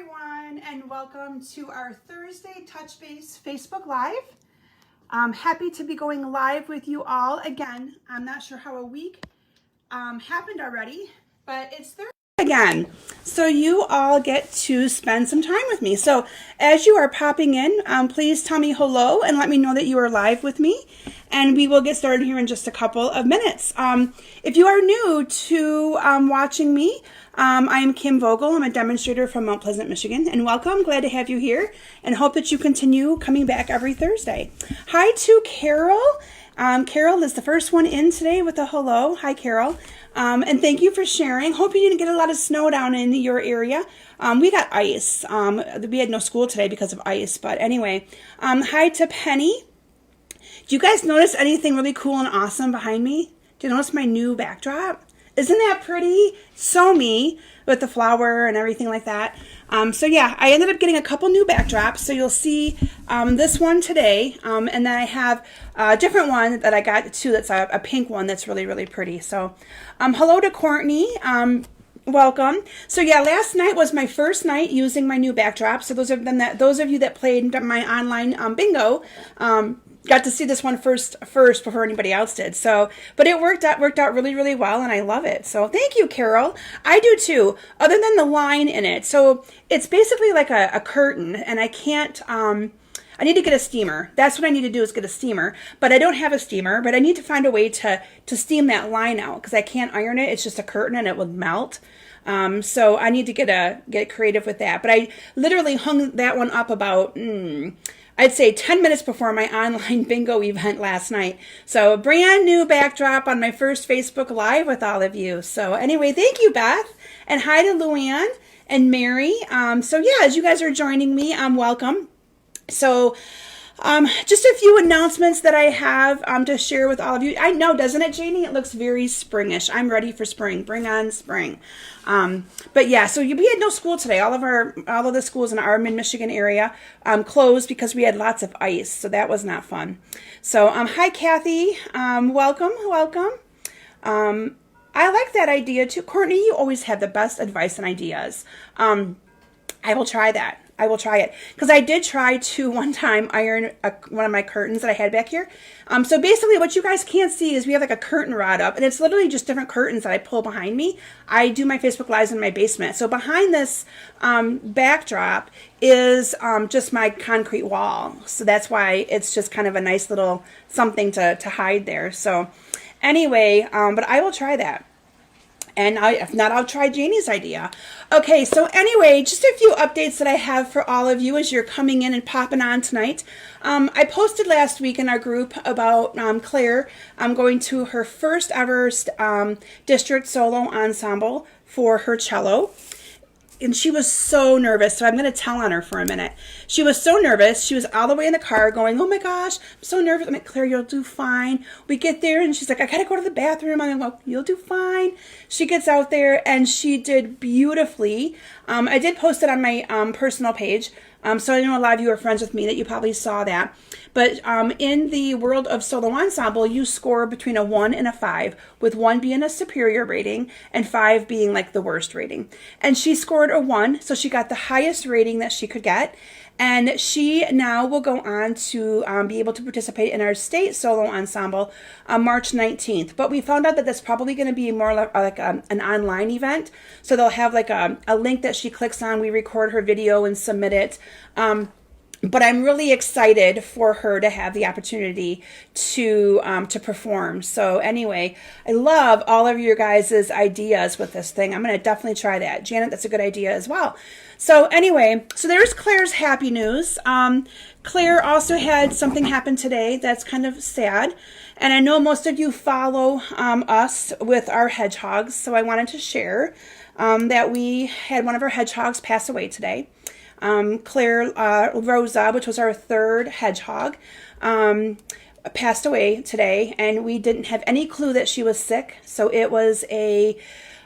everyone, and welcome to our Thursday Touch Base Facebook Live. I'm happy to be going live with you all again. I'm not sure how a week happened already, but it's Thursday again. So you all get to spend some time with me. So as you are popping in, please tell me hello and let me know that you are live with me. And we will get started here in just a couple of minutes. If you are new to watching me, I am Kim Vogel. I'm a demonstrator from Mount Pleasant, Michigan, and welcome. Glad to have you here and hope that you continue coming back every Thursday. Hi to Carol. Carol is the first one in today with a hello. Hi, Carol. And thank you for sharing. Hope you didn't get a lot of snow down in your area. We got ice. We had no school today because of ice, but anyway. Hi to Penny. Do you guys notice anything really cool and awesome behind me? Do you notice my new backdrop? Isn't that pretty? So me, with the flower and everything like that. So yeah, I ended up getting a couple new backdrops. So you'll see this one today. And then I have a different one that I got too. That's a pink one that's really, really pretty. So hello to Courtney. Welcome. So yeah, last night was my first night using my new backdrop. So those of you that played my online bingo, got to see this one first before anybody else did. So, but it worked out really, really well, and I love it. So thank you, Carol. I do too, other than the line in it. So it's basically like a curtain, and I can't, I need to get a steamer. That's what I need to do, is get a steamer. But I don't have a steamer, but I need to find a way to steam that line out, because I can't iron it. It's just a curtain and it would melt. So I need to get creative with that. But I literally hung that one up about, I'd say 10 minutes before my online bingo event last night. So a brand new backdrop on my first Facebook Live with all of you. So anyway, thank you, Beth. And hi to Luann and Mary. So yeah, as you guys are joining me, welcome. So just a few announcements that I have to share with all of you. I know, doesn't it, Janie? It looks very springish. I'm ready for spring. Bring on spring. But yeah, so we had no school today. All of the schools in our Mid-Michigan area closed because we had lots of ice. So that was not fun. So hi, Kathy. Welcome. I like that idea too. Courtney, you always have the best advice and ideas. I will try that. I will try it, because I did try to one time iron one of my curtains that I had back here. So basically what you guys can't see is we have like a curtain rod up, and it's literally just different curtains that I pull behind me. I do my Facebook Lives in my basement. So behind this backdrop is just my concrete wall. So that's why it's just kind of a nice little something to hide there. So anyway, but I will try that. And if not, I'll try Janie's idea. Okay, so anyway, just a few updates that I have for all of you as you're coming in and popping on tonight. I posted last week in our group about Claire going to her first ever district solo ensemble for her cello. And she was so nervous, so I'm going to tell on her for a minute. She was so nervous. She was all the way in the car going, oh my gosh, I'm so nervous. I'm like, Claire, you'll do fine. We get there, and she's like, I got to go to the bathroom. I'm like, well, you'll do fine. She gets out there, and she did beautifully. I did post it on my personal page, so I know a lot of you are friends with me that you probably saw that. But in the world of solo ensemble, you score between a 1 and a 5, with 1 being a superior rating and 5 being like the worst rating. And she scored a 1, so she got the highest rating that she could get. And she now will go on to be able to participate in our state solo ensemble on March 19th. But we found out that that's probably going to be more like an online event. So they'll have like a link that she clicks on. We record her video and submit it. But I'm really excited for her to have the opportunity to perform. So anyway, I love all of your guys' ideas with this thing. I'm going to definitely try that. Janet, that's a good idea as well. So anyway, so there's Claire's happy news. Claire also had something happen today that's kind of sad. And I know most of you follow us with our hedgehogs. So I wanted to share that we had one of our hedgehogs pass away today. Claire Rosa, which was our third hedgehog, passed away today, and we didn't have any clue that she was sick. So it was a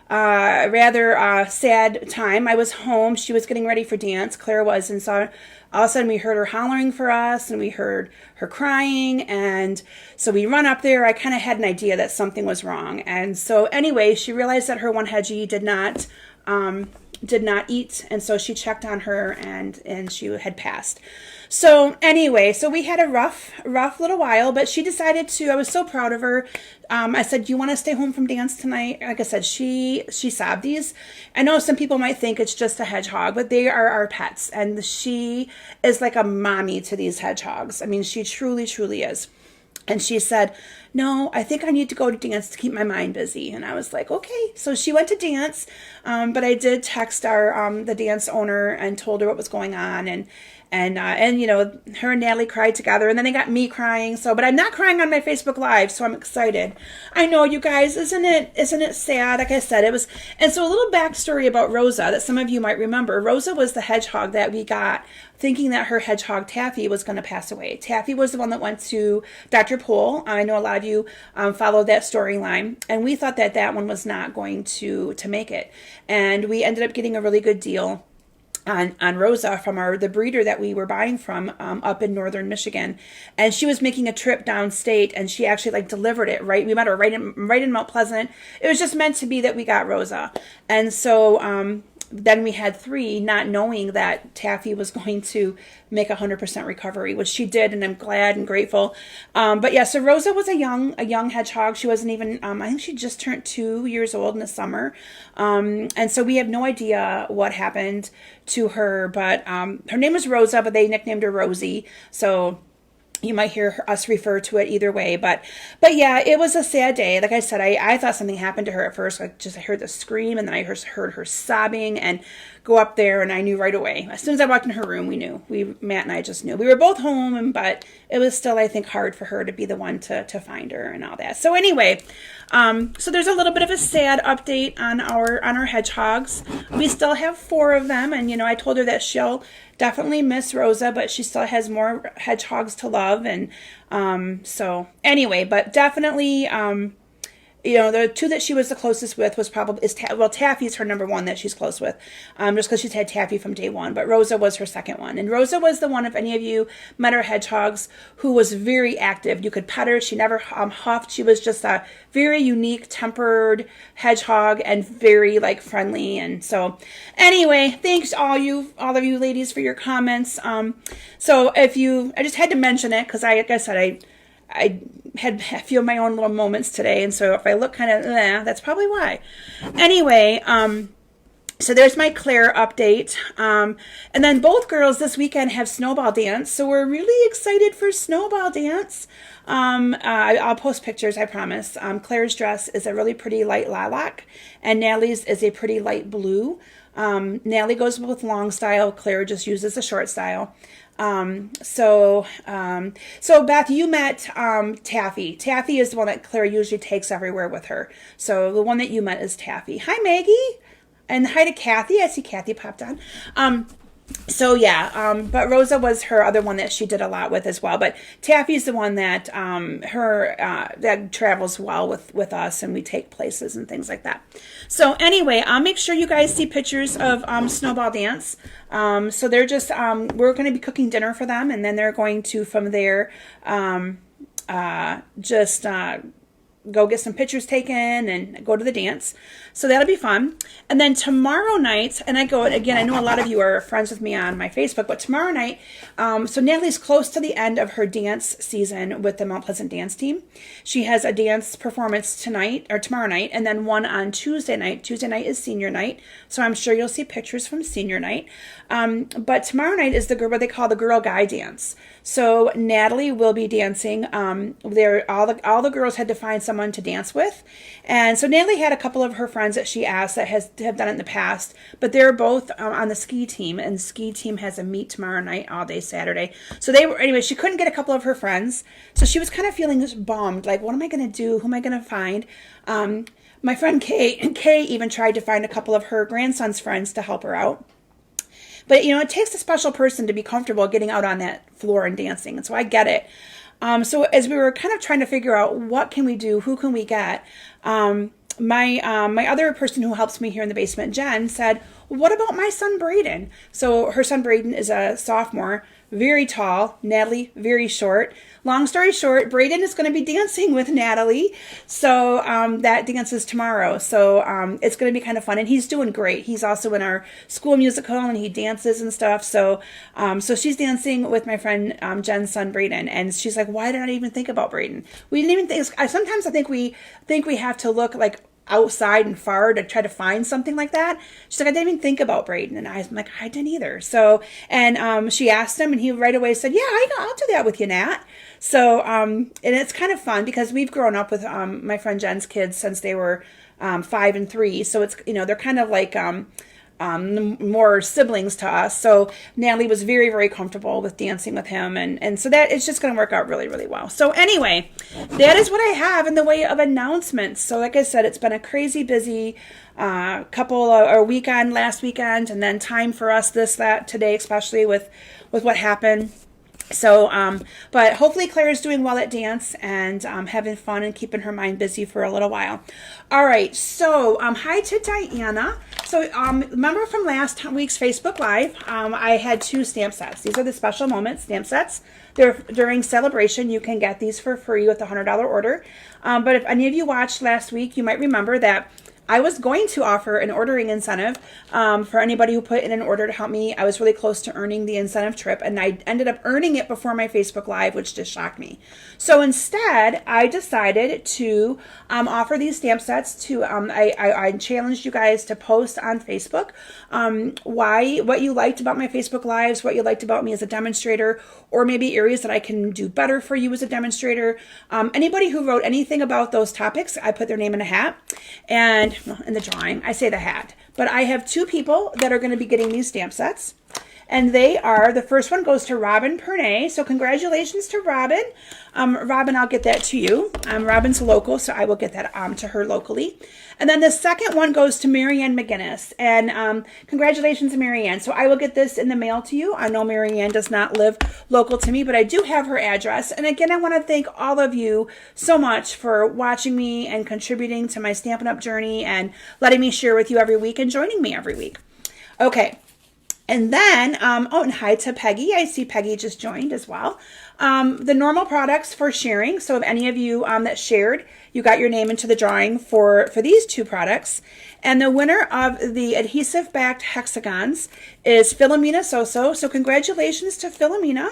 rather sad time. I was home. She was getting ready for dance. Claire was, and so all of a sudden we heard her hollering for us, and we heard her crying, and so we run up there. I kind of had an idea that something was wrong, and so anyway, she realized that her one hedgie did not did not eat, and so she checked on her, and she had passed. So anyway, so we had a rough little while, but she decided to. I was so proud of her. I said, "Do you want to stay home from dance tonight?" Like I said, she sobbed. These, I know some people might think it's just a hedgehog, but they are our pets, and she is like a mommy to these hedgehogs. I mean, she truly, truly is. And she said, "No, I think I need to go to dance to keep my mind busy." And I was like, okay. So she went to dance, but I did text our the dance owner and told her what was going on, and you know, her and Natalie cried together, and then they got me crying. So, but I'm not crying on my Facebook Live, so I'm excited. I know, you guys, isn't it sad? Like I said, it was. And so a little backstory about Rosa that some of you might remember. Rosa was the hedgehog that we got thinking that her hedgehog Taffy was going to pass away. Taffy was the one that went to Dr. Poole. I know a lot of you followed that storyline, and we thought that that one was not going to make it. And we ended up getting a really good deal on Rosa from the breeder that we were buying from up in northern Michigan, and she was making a trip downstate, and she actually like delivered it right. We met her right in Mount Pleasant. It was just meant to be that we got Rosa, and so then we had 3, not knowing that Taffy was going to make 100% recovery, which she did, and I'm glad and grateful. But yeah, so Rosa was a young hedgehog. She wasn't even, I think she just turned 2 years old in the summer. And so we have no idea what happened to her, but her name was Rosa, but they nicknamed her Rosie. So you might hear us refer to it either way, but yeah, it was a sad day. Like I said, I thought something happened to her at first. I heard the scream, and then I heard her sobbing, and go up there, and I knew right away. As soon as I walked in her room, we knew. Matt and I just knew. We were both home, but it was still, I think, hard for her to be the one to find her and all that. So anyway, so there's a little bit of a sad update on our hedgehogs. We still have 4 of them, and you know, I told her that she'll definitely miss Rosa, but she still has more hedgehogs to love, and so anyway, but definitely you know, the 2 that she was the closest with was probably Taffy's her number 1 that she's close with, just because she's had Taffy from day 1. But Rosa was her second one, and Rosa was the one, if any of you met her hedgehogs, who was very active. You could pet her; she never huffed. She was just a very unique, tempered hedgehog, and very like friendly. And so, anyway, thanks all of you ladies for your comments. So I just had to mention it because like I said, I had a few of my own little moments today, and so if I look kind of, that's probably why. Anyway, so there's my Claire update. And then both girls this weekend have snowball dance, so we're really excited for snowball dance. I'll post pictures, I promise. Claire's dress is a really pretty light lilac, and Natalie's is a pretty light blue. Natalie goes with long style. Claire just uses a short style. So Beth, you met Taffy. Taffy is the one that Claire usually takes everywhere with her. So the one that you met is Taffy. Hi, Maggie. And hi to Kathy. I see Kathy popped on. So yeah, but Rosa was her other one that she did a lot with as well. But Taffy's the one that that travels well with us, and we take places and things like that. So anyway, I'll make sure you guys see pictures of Snowball Dance. So they're just we're going to be cooking dinner for them, and then they're going to from there go get some pictures taken and go to the dance. So that'll be fun. And then tomorrow night, and I know a lot of you are friends with me on my Facebook, but tomorrow night, so Natalie's close to the end of her dance season with the Mount Pleasant dance team. She has a dance performance tomorrow night, and then one on Tuesday night. Tuesday night is senior night, so I'm sure you'll see pictures from senior night. But tomorrow night is what they call the Girl Guy dance. So Natalie will be dancing. All the girls had to find someone to dance with, and so Natalie had a couple of her friends that she asked that have done it in the past, but they're both on the ski team, and the ski team has a meet tomorrow night all day Saturday. So she couldn't get a couple of her friends, so she was kind of feeling just bummed, like, what am I going to do? Who am I going to find? My friend Kay even tried to find a couple of her grandson's friends to help her out. But, it takes a special person to be comfortable getting out on that floor and dancing. And so I get it. So as we were kind of trying to figure out what can we do, who can we get, my other person who helps me here in the basement, Jen, said, what about my son Braden? So her son Braden is a sophomore, very tall, Natalie very short. Long story short, Braden is going to be dancing with Natalie. So that dance is tomorrow. So it's going to be kind of fun. And he's doing great. He's also in our school musical and he dances and stuff. So so she's dancing with my friend Jen's son Braden. And she's like, why did I even think about Braden? We didn't even think. Sometimes I think we have to look like outside and far to try to find something like that. She's like, I didn't even think about Braden. And I'm like, I didn't either. So, and she asked him and he right away said, yeah, I'll do that with you, Nat. So, and it's kind of fun because we've grown up with my friend Jen's kids since they were 5 and 3. So it's, they're kind of like more siblings to us. So Natalie was very, very comfortable with dancing with him. And so that it's just going to work out really, really well. So anyway, that is what I have in the way of announcements. So like I said, it's been a crazy busy weekend, last weekend, and then time for us today, especially with what happened. So, but hopefully Claire is doing well at dance and having fun and keeping her mind busy for a little while. All right, so hi to Diana. So remember from last week's Facebook Live, I had 2 stamp sets. These are the special moment stamp sets. They're during celebration. You can get these for free with a $100 order. But if any of you watched last week, you might remember that I was going to offer an ordering incentive for anybody who put in an order to help me. I was really close to earning the incentive trip, and I ended up earning it before my Facebook Live, which just shocked me. So instead, I decided to offer these stamp sets to, I challenged you guys to post on Facebook what you liked about my Facebook Lives, what you liked about me as a demonstrator, or maybe areas that I can do better for you as a demonstrator. Anybody who wrote anything about those topics, I put their name in a hat. And in the drawing, I say the hat, but I have 2 people that are going to be getting these stamp sets, and they are, the first one goes to Robin Pernay, so congratulations to Robin. Robin, I'll get that to you. Robin's local, so I will get that to her locally. And then the second one goes to Marianne McGinnis, and congratulations to Marianne. So I will get this in the mail to you. I know Marianne does not live local to me, but I do have her address. And again, I want to thank all of you so much for watching me and contributing to my Stampin' Up! Journey and letting me share with you every week and joining me every week. Okay. And then, and hi to Peggy. I see Peggy just joined as well. The normal products for sharing. So if any of you that shared, you got your name into the drawing for these 2 products. And the winner of the adhesive backed hexagons is Philomena Soso. So congratulations to Philomena.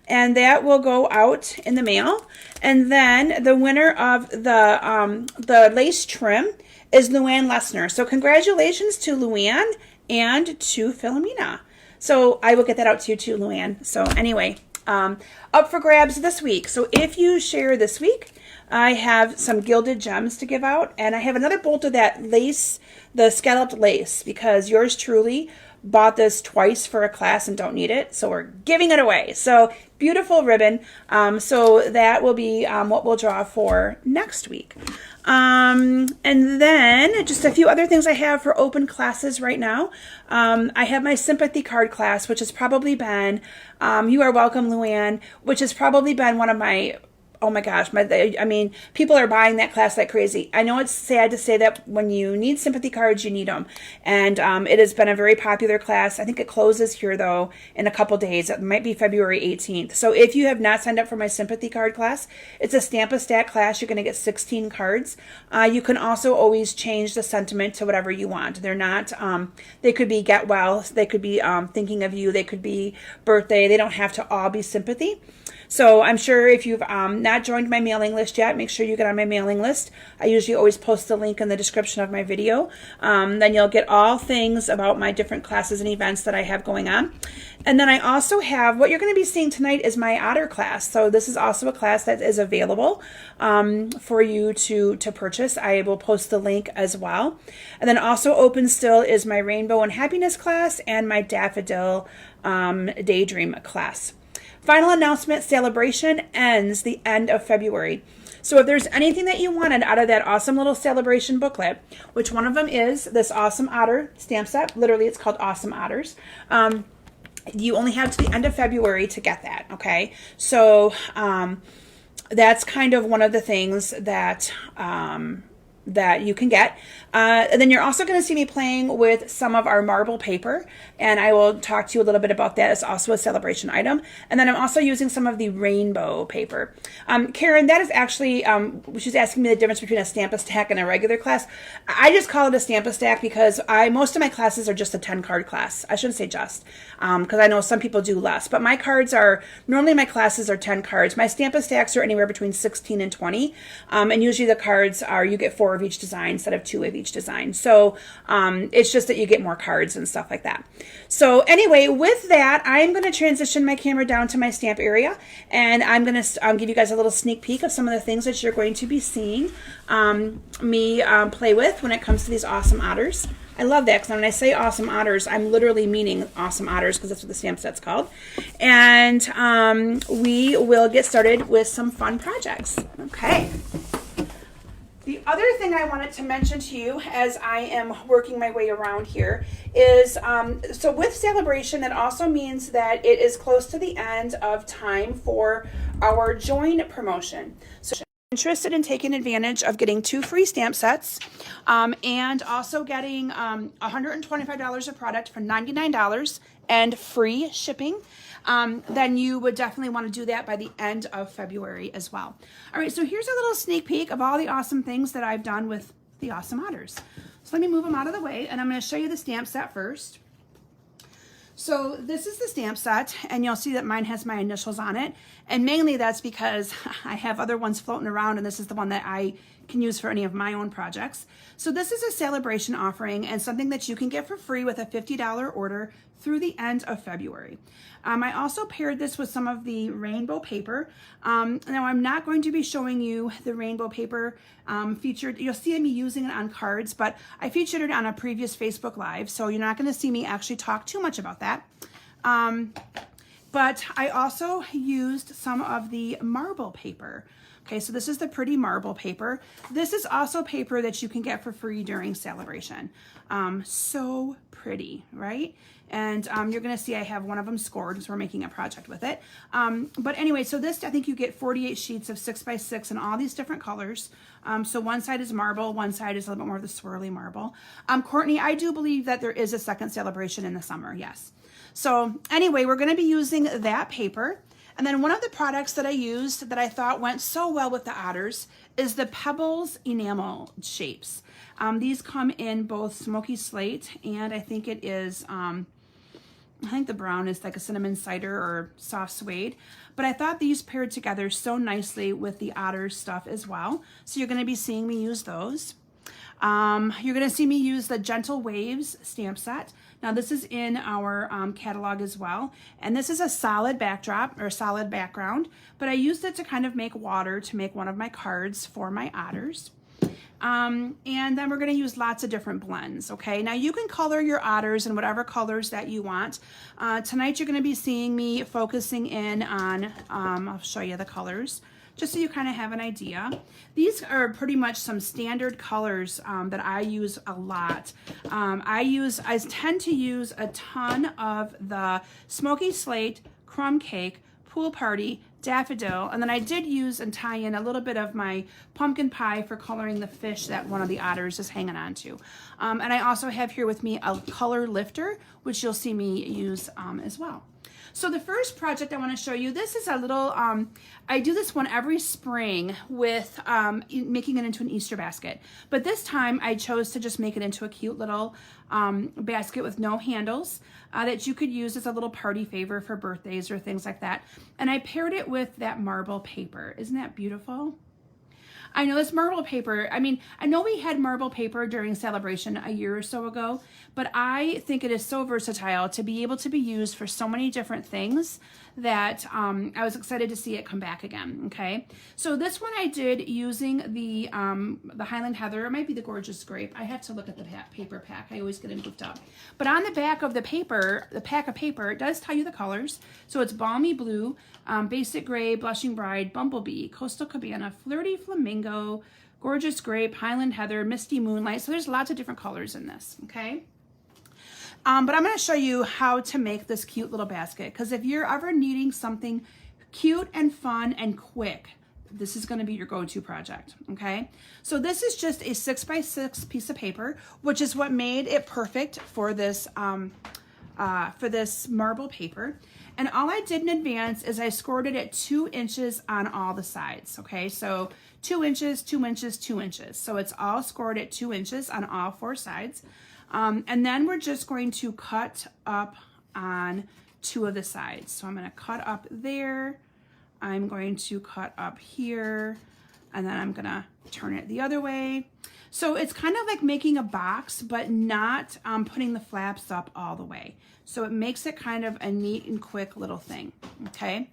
And that will go out in the mail. And then the winner of the lace trim is Luann Lessner. So congratulations to Luann and to Philomena. So I will get that out to you too, Luann. So anyway, up for grabs this week. So if you share this week, I have some gilded gems to give out, and I have another bolt of that lace, the scalloped lace, because yours truly bought this twice for a class and don't need it, so we're giving it away. So beautiful ribbon. So that will be what we'll draw for next week. And then just a few other things I have for open classes right now. I have my Sympathy card class, which has probably been, you are welcome, Luann, which has probably been one of my, oh my gosh, people are buying that class like crazy. I know it's sad to say that when you need Sympathy cards, you need them. And it has been a very popular class. I think it closes here, though, in a couple days. It might be February 18th. So if you have not signed up for my Sympathy card class, it's a Stamp-A-Stat class. You're going to get 16 cards. You can also always change the sentiment to whatever you want. They're not, they could be get well. They could be thinking of you. They could be birthday. They don't have to all be sympathy. So I'm sure if you've not joined my mailing list yet, make sure you get on my mailing list. I usually always post the link in the description of my video. Then you'll get all things about my different classes and events that I have going on. And then I also have, what you're going to be seeing tonight is my Otter class. So this is also a class that is available for you to purchase. I will post the link as well. And then also open still is my Rainbow and Happiness class and my Daffodil Daydream class. Final announcement, celebration ends the end of February. So if there's anything that you wanted out of that awesome little celebration booklet, which one of them is this Awesome Otter stamp set, literally it's called Awesome Otters, you only have to the end of February to get that, okay? So that's kind of one of the things that that you can get. And then you're also going to see me playing with some of our marble paper, and I will talk to you a little bit about that. It's also a celebration item. And then I'm also using some of the rainbow paper. Karen, that is actually, she's asking me the difference between a Stamp-A-Stack and a regular class. I just call it a Stamp-A-Stack because most of my classes are just a 10-card class. I shouldn't say just, because I know some people do less, but my cards are, normally my classes are 10 cards. My Stamp-A-Stacks are anywhere between 16 and 20, and usually the cards are, you get 4 of each design instead of 2 of each design. So it's just that you get more cards and stuff like that. So anyway, with that, I'm going to transition my camera down to my stamp area, and I'm going to give you guys a little sneak peek of some of the things that you're going to be seeing me play with when it comes to these awesome otters. I love that because when I say awesome otters, I'm literally meaning awesome otters because that's what the stamp set's called. And we will get started with some fun projects. Okay. The other thing I wanted to mention to you as I am working my way around here is, so with celebration, it also means that it is close to the end of time for our join promotion. So if you're interested in taking advantage of getting 2 free stamp sets and also getting $125 of product for $99 and free shipping, then you would definitely want to do that by the end of February as well. All right, so here's a little sneak peek of all the awesome things that I've done with the Awesome Otters. So let me move them out of the way, and I'm going to show you the stamp set first. So this is the stamp set, and you'll see that mine has my initials on it, and mainly that's because I have other ones floating around, and this is the one that I can use for any of my own projects. So this is a celebration offering and something that you can get for free with a $50 order through the end of February. I also paired this with some of the rainbow paper. Now I'm not going to be showing you the rainbow paper featured. You'll see me using it on cards, but I featured it on a previous Facebook Live, so you're not going to see me actually talk too much about that. But I also used some of the marble paper. Okay, so this is the pretty marble paper. This is also paper that you can get for free during celebration. So pretty, right? And you're gonna see I have one of them scored because we're making a project with it. But anyway, so this, I think you get 48 sheets of 6x6 in all these different colors. So one side is marble, one side is a little bit more of the swirly marble. Courtney, I do believe that there is a second celebration in the summer, yes. So anyway, we're gonna be using that paper. And then one of the products that I used that I thought went so well with the otters is the Pebbles enamel shapes. These come in both smoky slate and I think it is, I think the brown is like a cinnamon cider or soft suede. But I thought these paired together so nicely with the otter stuff as well. So you're going to be seeing me use those. You're going to see me use the Gentle Waves stamp set. Now this is in our catalog as well, and this is a solid backdrop or solid background, but I used it to kind of make water to make one of my cards for my otters. And then we're going to use lots of different blends. Okay, now you can color your otters in whatever colors that you want. Tonight you're going to be seeing me focusing in on, I'll show you the colors, just so you kind of have an idea. These are pretty much some standard colors that I use a lot. I tend to use a ton of the Smoky Slate, Crumb Cake, Pool Party, Daffodil, and then I did use and tie in a little bit of my pumpkin pie for coloring the fish that one of the otters is hanging on to. And I also have here with me a color lifter, which you'll see me use as well. So the first project I want to show you, this is a little, I do this one every spring with making it into an Easter basket. But this time I chose to just make it into a cute little basket with no handles that you could use as a little party favor for birthdays or things like that. And I paired it with that marble paper. Isn't that beautiful? I know this marble paper, I mean, I know we had marble paper during celebration a year or so ago, but I think it is so versatile to be able to be used for so many different things that I was excited to see it come back again, okay? So this one I did using the Highland Heather, it might be the Gorgeous Grape. I have to look at the paper pack. I always get them goofed up. But on the back of the paper, the pack of paper, it does tell you the colors. So it's Balmy Blue, Basic Gray, Blushing Bride, Bumblebee, Coastal Cabana, Flirty Flamingo, Gorgeous Grape, Highland Heather, Misty Moonlight. So there's lots of different colors in this, okay? But I'm going to show you how to make this cute little basket, because if you're ever needing something cute and fun and quick, this is going to be your go-to project, okay? So this is just a 6x6 piece of paper, which is what made it perfect for this marble paper. And all I did in advance is I scored it at 2 inches on all the sides, okay? So 2 inches, 2 inches, 2 inches. So it's all scored at 2 inches on all 4 sides. And then we're just going to cut up on 2 of the sides. So I'm going to cut up there. I'm going to cut up here, and then I'm going to turn it the other way. So it's kind of like making a box, but not putting the flaps up all the way. So it makes it kind of a neat and quick little thing, okay?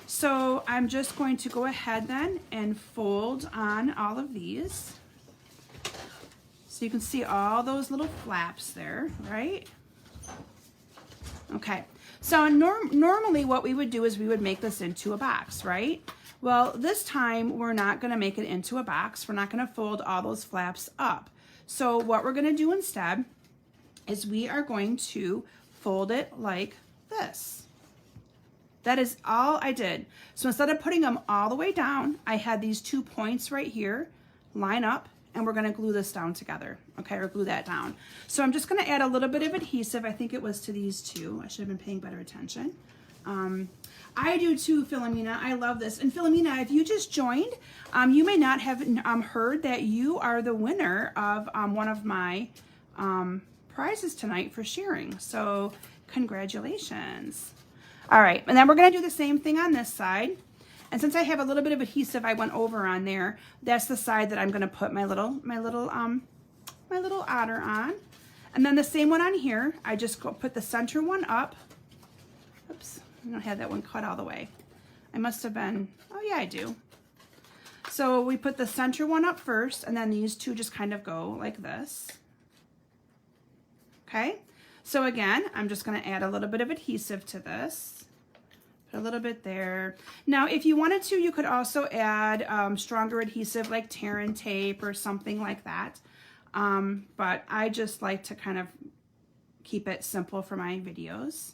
So I'm just going to go ahead then and fold on all of these. So you can see all those little flaps there, right? Okay, so normally what we would do is we would make this into a box, right? Well, this time we're not gonna make it into a box. We're not gonna fold all those flaps up. So what we're gonna do instead is we are going to fold it like this. That is all I did. So instead of putting them all the way down, I had these 2 points right here line up, and we're gonna glue this down together, okay, or glue that down. So I'm just gonna add a little bit of adhesive. I think it was to these 2. I should have been paying better attention. I do too, Philomena. I love this. And Philomena, if you just joined, you may not have heard that you are the winner of one of my prizes tonight for sharing. So congratulations. All right, and then we're gonna do the same thing on this side. And since I have a little bit of adhesive I went over on there, that's the side that I'm gonna put my little otter on. And then the same one on here, I just go put the center one up. Oops, I don't have that one cut all the way. I must have been, oh yeah, I do. So we put the center one up first, and then these 2 just kind of go like this. Okay, so again, I'm just gonna add a little bit of adhesive to this. Put a little bit there. Now, if you wanted to, you could also add stronger adhesive like Terran tape or something like that. But I just like to kind of keep it simple for my videos.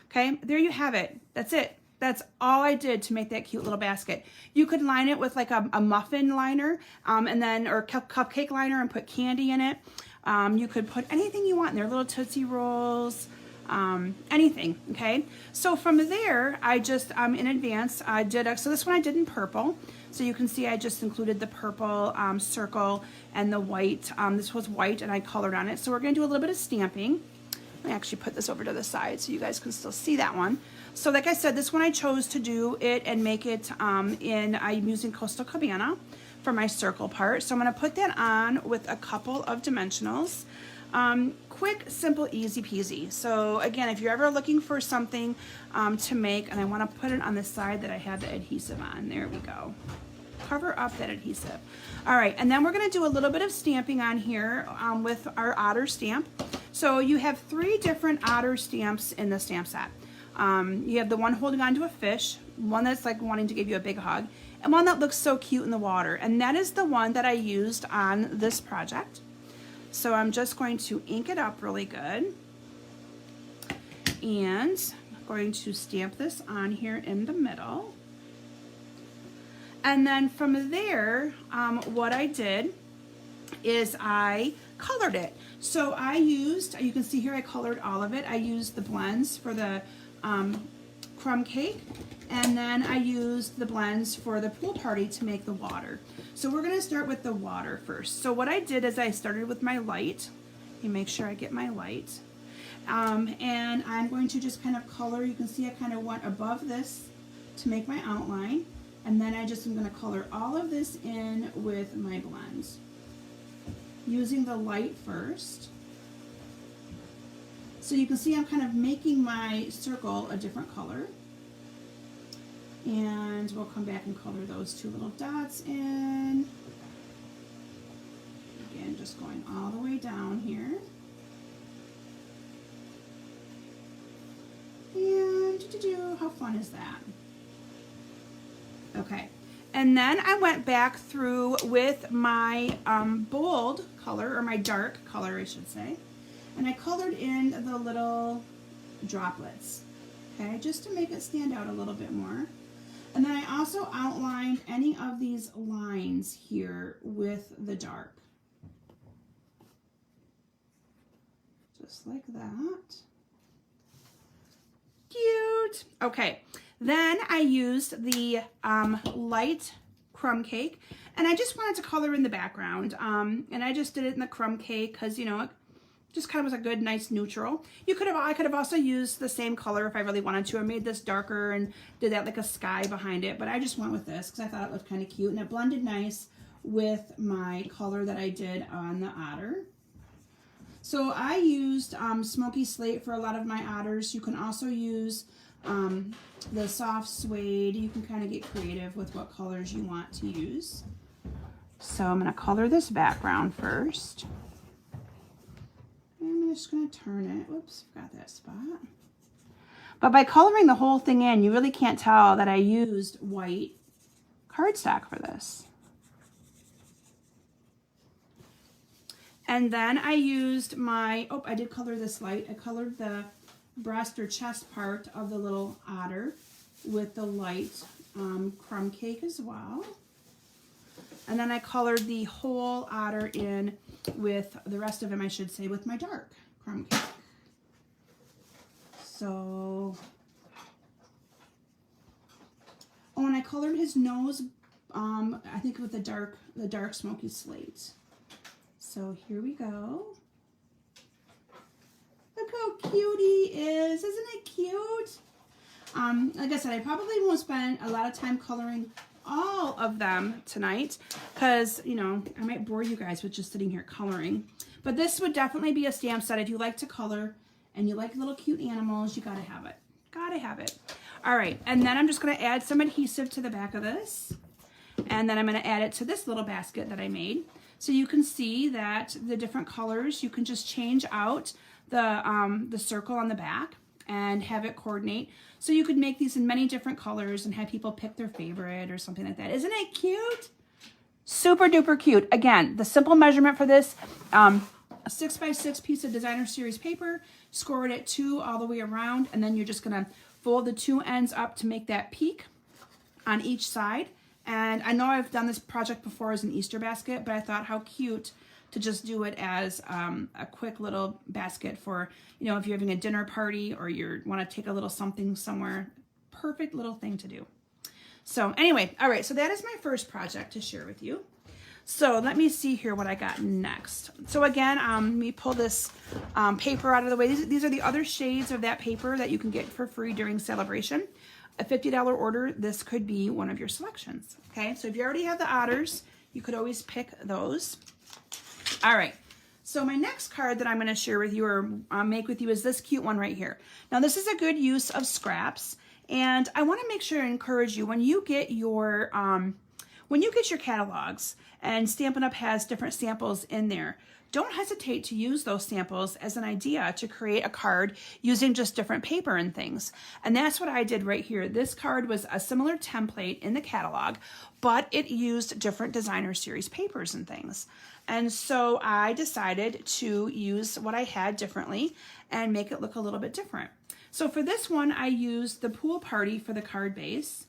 Okay, there you have it. That's it. That's all I did to make that cute little basket. You could line it with like a muffin liner, and then, or cupcake liner, and put candy in it. You could put anything you want in there, little Tootsie Rolls, anything, okay? So from there, I just, in advance, I did, so this one I did in purple. So you can see I just included the purple circle and the white. This was white and I colored on it. So we're gonna do a little bit of stamping. Let me actually put this over to the side so you guys can still see that one. So like I said, this one I chose to do it and make it I'm using Coastal Cabana for my circle part. So I'm gonna put that on with a couple of dimensionals. Quick, simple, easy peasy. So again, if you're ever looking for something to make, and I wanna put it on the side that I have the adhesive on, there we go. Cover up that adhesive. All right, and then we're gonna do a little bit of stamping on here with our Otter Stamp. So you have 3 different Otter stamps in the stamp set. You have the one holding on to a fish, one that's like wanting to give you a big hug, and one that looks so cute in the water. And that is the one that I used on this project. So I'm just going to ink it up really good. And I'm going to stamp this on here in the middle. And then from there, what I did is I colored it. So I used, you can see here I colored all of it. I used the blends for the crumb cake, and then I used the blends for the pool party to make the water. So we're gonna start with the water first. So what I did is I started with my light. Let me make sure I get my light. And I'm going to just kind of color. You can see I kind of went above this to make my outline. And then I just am gonna color all of this in with my blends. Using the light first. So you can see I'm kind of making my circle a different color. And we'll come back and color those 2 little dots in. Again, just going all the way down here. And how fun is that? Okay, and then I went back through with my bold color, or my dark color I should say, and I colored in the little droplets, okay, just to make it stand out a little bit more. And then I also outlined any of these lines here with the dark. Just like that. Cute. Okay, then I used the light crumb cake, and I just wanted to color in the background. And I just did it in the crumb cake because, you know, it just kind of was a good, nice neutral. I could have also used the same color if I really wanted to. I made this darker and did that like a sky behind it, but I just went with this because I thought it looked kind of cute, and it blended nice with my color that I did on the otter. So I used smoky slate for a lot of my otters. You can also use the soft suede. You can kind of get creative with what colors you want to use. So I'm going to color this background first. And I'm just going to turn it. Whoops, forgot that spot. But by coloring the whole thing in, you really can't tell that I used white cardstock for this. And then I used my, oh, I did color this light. I colored the breast or chest part of the little otter with the light crumb cake as well. And then I colored the whole otter in with the rest of him, I should say, with my dark crumb cake. So, oh, and I colored his nose, I think with the dark smoky slate. So here we go. Look how cute he is. Isn't it cute? Like I said, I probably won't spend a lot of time coloring all of them tonight because, you know, I might bore you guys with just sitting here coloring. But this would definitely be a stamp set if you like to color and you like little cute animals. You gotta have it. Gotta have it. All right, and then I'm just gonna add some adhesive to the back of this. And then I'm gonna add it to this little basket that I made. So you can see that the different colors, you can just change out the circle on the back and have it coordinate. So you could make these in many different colors and have people pick their favorite or something like that. Isn't it cute? Super duper cute. Again, the simple measurement for this, a 6x6 piece of designer series paper, score it at 2 all the way around, and then you're just gonna fold the 2 ends up to make that peak on each side. And I know I've done this project before as an Easter basket, but I thought how cute to just do it as a quick little basket for, you know, if you're having a dinner party or you want to take a little something somewhere. Perfect little thing to do. So anyway, all right, so that is my first project to share with you. So let me see here what I got next. So again, let me pull this paper out of the way. These are the other shades of that paper that you can get for free during celebration. A $50 order, this could be one of your selections. Okay, so if you already have the otters, you could always pick those. All right, so my next card that I'm going to share with you or make with you is this cute one right here. Now this is a good use of scraps, and I want to make sure and encourage you when you get your catalogs, and Stampin' Up! Has different samples in there. Don't hesitate to use those samples as an idea to create a card using just different paper and things. And that's what I did right here. This card was a similar template in the catalog, but it used different designer series papers and things. And so I decided to use what I had differently and make it look a little bit different. So for this one, I used the pool party for the card base.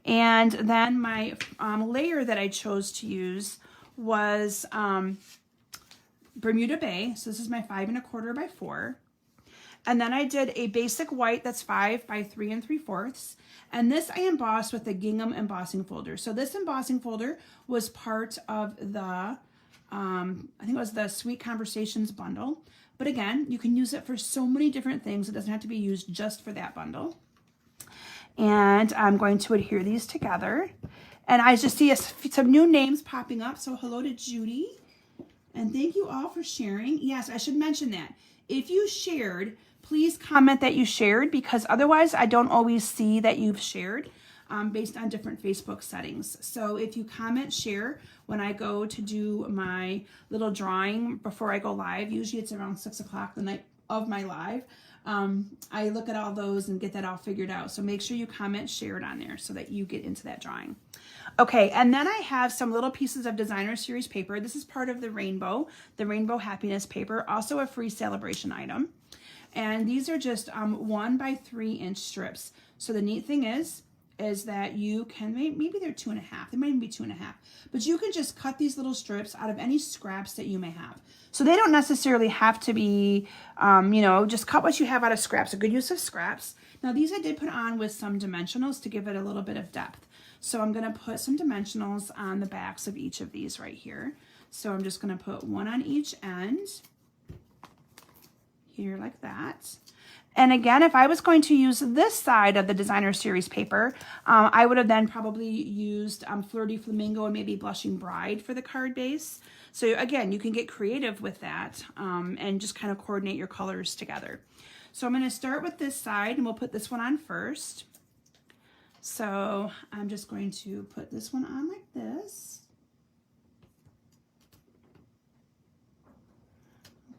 And then my layer that I chose to use was Bermuda Bay. So this is my 5 1/4 by 4. And then I did a basic white that's 5 by 3 3/4. And this I embossed with the gingham embossing folder. So this embossing folder was part of the, I think it was the Sweet Conversations bundle. But again, you can use it for so many different things. It doesn't have to be used just for that bundle. And I'm going to adhere these together. And I just see some new names popping up. So hello to Judy. And thank you all for sharing. Yes, I should mention that. If you shared, please comment that you shared, because otherwise I don't always see that you've shared based on different Facebook settings. So if you comment, share, when I go to do my little drawing before I go live, usually it's around 6 o'clock the night of my live, I look at all those and get that all figured out. So make sure you comment, share it on there so that you get into that drawing. Okay, and then I have some little pieces of designer series paper. This is part of the Rainbow Happiness paper, also a free celebration item. And these are just 1 by 3 inch strips. So the neat thing is, is that you can, maybe they're 2.5, they might even be 2.5, but you can just cut these little strips out of any scraps that you may have. So they don't necessarily have to be, you know, just cut what you have out of scraps, a good use of scraps. Now these I did put on with some dimensionals to give it a little bit of depth. So I'm gonna put some dimensionals on the backs of each of these right here. So I'm just gonna put one on each end, here like that. And again, if I was going to use this side of the designer series paper, I would have then probably used Flirty Flamingo and maybe Blushing Bride for the card base. So again, you can get creative with that and just kind of coordinate your colors together. So I'm going to start with this side and we'll put this one on first. So I'm just going to put this one on like this.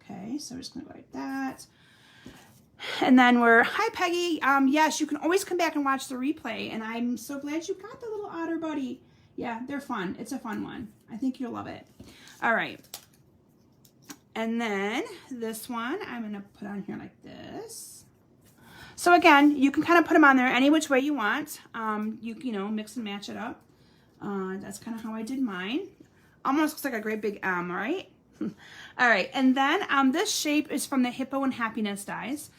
Okay, so we're just going to go like that. And then hi Peggy, yes, you can always come back and watch the replay, and I'm so glad you got the little otter buddy. Yeah, they're fun. It's a fun one. I think you'll love it. All right. And then this one I'm going to put on here like this. So again, you can kind of put them on there any which way you want. You know, mix and match it up. That's kind of how I did mine. Almost looks like a great big M, right? All right, and then this shape is from the Hippo and Happiness dies.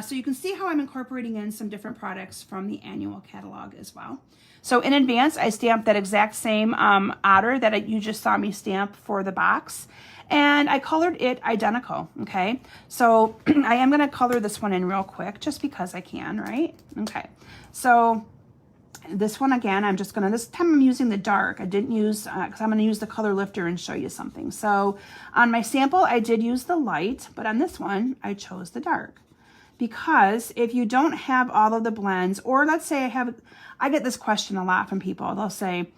So you can see how I'm incorporating in some different products from the annual catalog as well. So in advance, I stamped that exact same otter that you just saw me stamp for the box. And I colored it identical, okay? So I am gonna color this one in real quick just because I can, right? Okay, so this one again, I'm just gonna, this time I'm using the dark. I didn't use, because I'm gonna use the color lifter and show you something. So on my sample, I did use the light, but on this one, I chose the dark. Because if you don't have all of the blends, or let's say I get this question a lot from people. They'll say,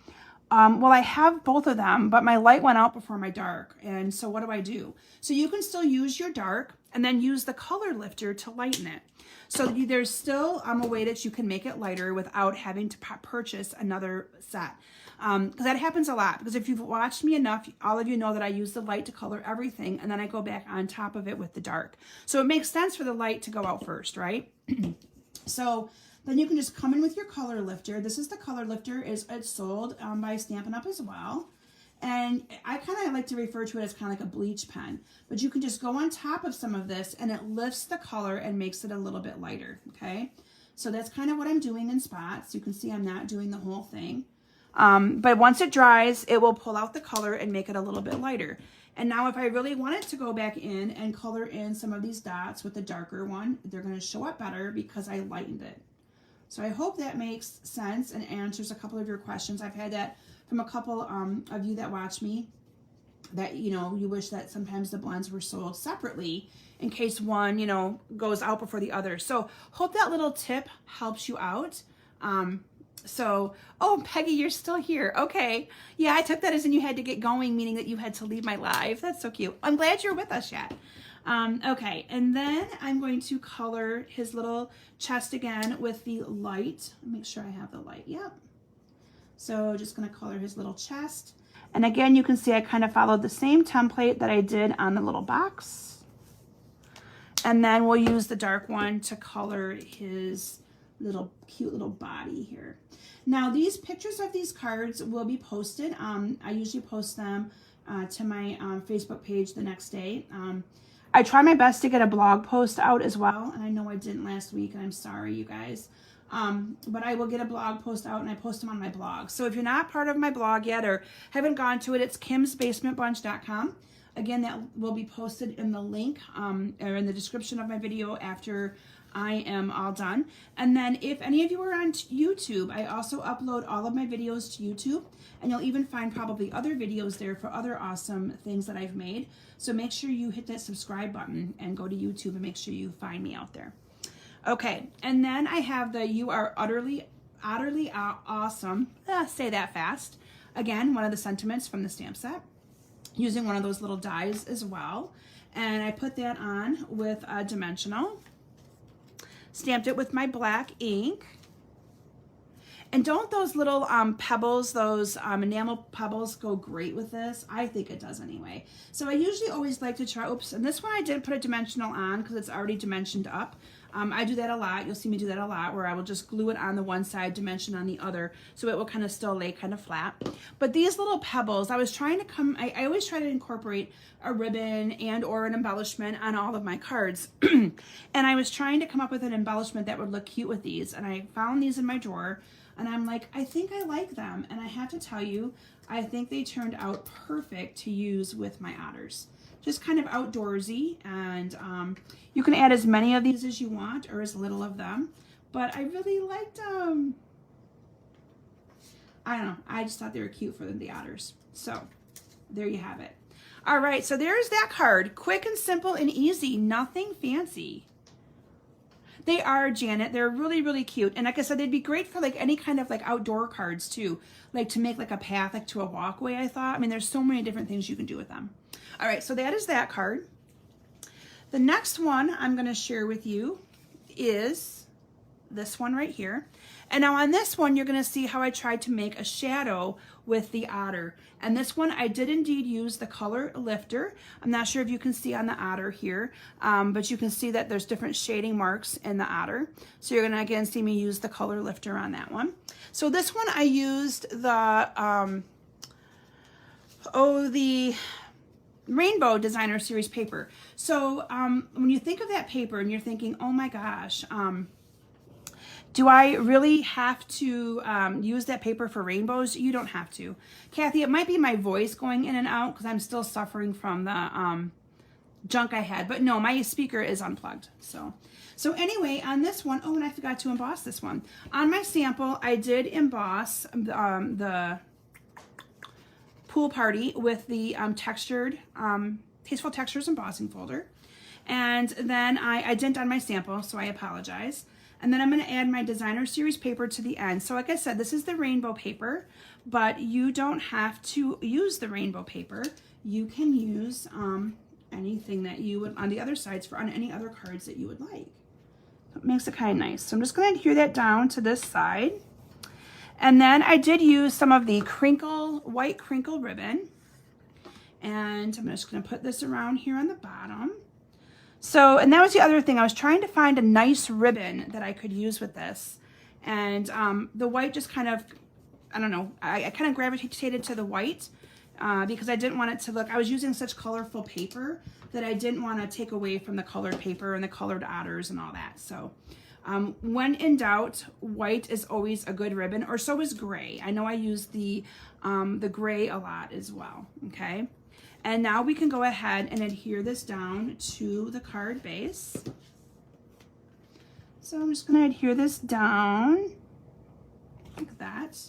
well, I have both of them, but my light went out before my dark. And so what do I do? So you can still use your dark and then use the color lifter to lighten it. So there's still a way that you can make it lighter without having to purchase another set. Because that happens a lot. Because if you've watched me enough, all of you know that I use the light to color everything, and then I go back on top of it with the dark. So it makes sense for the light to go out first, right? So then you can just come in with your color lifter. This is the color lifter. It's sold by Stampin' Up as well. And I kind of like to refer to it as kind of like a bleach pen. But you can just go on top of some of this and it lifts the color and makes it a little bit lighter, okay? So that's kind of what I'm doing in spots. You can see I'm not doing the whole thing. But once it dries, it will pull out the color and make it a little bit lighter. And now if I really wanted to go back in and color in some of these dots with the darker one, they're going to show up better because I lightened it. So I hope that makes sense and answers a couple of your questions. I've had that from a couple of you that watch me, that, you know, you wish that sometimes the blends were sold separately in case one, you know, goes out before the other. So hope that little tip helps you out. Oh, Peggy, you're still here. Okay. Yeah, I took that as in you had to get going, meaning that you had to leave my live. That's so cute. I'm glad you're with us yet. Okay, and then I'm going to color his little chest again with the light. Make sure I have the light. Yep. So just going to color his little chest. And again, you can see I kind of followed the same template that I did on the little box. And then we'll use the dark one to color his little cute little body here. Now these pictures of these cards will be posted. I usually post them to my Facebook page the next day. I try my best to get a blog post out as well, and I know I didn't last week, and I'm sorry, you guys. But I will get a blog post out, and I post them on my blog. So if you're not part of my blog yet or haven't gone to it, it's kimsbasementbunch.com. Again, that will be posted in the link or in the description of my video after I am all done. And then if any of you are on YouTube, I also upload all of my videos to YouTube, and you'll even find probably other videos there for other awesome things that I've made. So make sure you hit that subscribe button and go to YouTube and make sure you find me out there. Okay, and then I have the You Are Utterly Awesome, say that fast. Again, one of the sentiments from the stamp set, using one of those little dies as well. And I put that on with a dimensional. Stamped it with my black ink. And don't those little pebbles, those enamel pebbles go great with this? I think it does anyway. So I usually always like to try, oops, and this one I didn't put a dimensional on because it's already dimensioned up. I do that a lot. You'll see me do that a lot, where I will just glue it on the one side, dimension on the other, so it will kind of still lay kind of flat. But these little pebbles, I was trying to I always try to incorporate a ribbon and or an embellishment on all of my cards. And I was trying to come up with an embellishment that would look cute with these, and I found these in my drawer, and I'm like, I think I like them. And I have to tell you, I think they turned out perfect to use with my otters. Just kind of outdoorsy, and you can add as many of these as you want or as little of them, but I really liked them. I don't know, I just thought they were cute for the otters. So there you have it. All right, so there's that card. Quick and simple and easy, nothing fancy. They are, Janet. They're really, really cute. And like I said, they'd be great for like any kind of like outdoor cards too. Like to make like a path, like to a walkway, I thought. I mean, there's so many different things you can do with them. All right, so that is that card. The next one I'm going to share with you is this one right here. And now on this one, you're going to see how I tried to make a shadow with the otter. And this one, I did indeed use the color lifter. I'm not sure if you can see on the otter here, but you can see that there's different shading marks in the otter. So you're going to again see me use the color lifter on that one. So this one I used the Rainbow Designer Series paper. So when you think of that paper and you're thinking, oh my gosh, do I really have to use that paper for rainbows? You don't have to. Kathy, it might be my voice going in and out because I'm still suffering from the junk I had. But no, my speaker is unplugged. So anyway, on this one, oh, and I forgot to emboss this one. On my sample, I did emboss the Pool Party with the textured, Tasteful Textures embossing folder. And then I didn't on my sample, so I apologize. And then I'm going to add my Designer Series paper to the end. So like I said, this is the rainbow paper, but you don't have to use the rainbow paper. You can use anything that you would on the other sides on any other cards that you would like. It makes it kind of nice. So I'm just going to adhere that down to this side. And then I did use some of the white crinkle ribbon. And I'm just going to put this around here on the bottom. So, and that was the other thing. I was trying to find a nice ribbon that I could use with this. And the white just kind of, I don't know, I kind of gravitated to the white because I didn't want it to look, I was using such colorful paper that I didn't want to take away from the colored paper and the colored otters and all that. So when in doubt, white is always a good ribbon, or so is gray. I know I use the gray a lot as well, okay? And now we can go ahead and adhere this down to the card base. So I'm just going to adhere this down like that.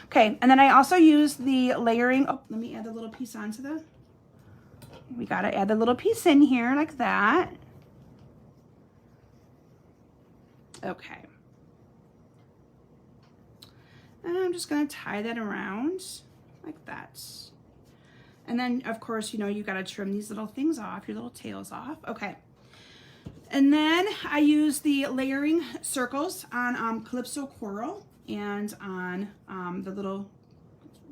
Okay, and then I also use the layering. Oh, let me add the little piece onto the, we got to add the little piece in here like that. Okay. And I'm just going to tie that around like that. And then, of course, you know, you got to trim these little things off, your little tails off. Okay. And then I use the layering circles on Calypso Coral and on the little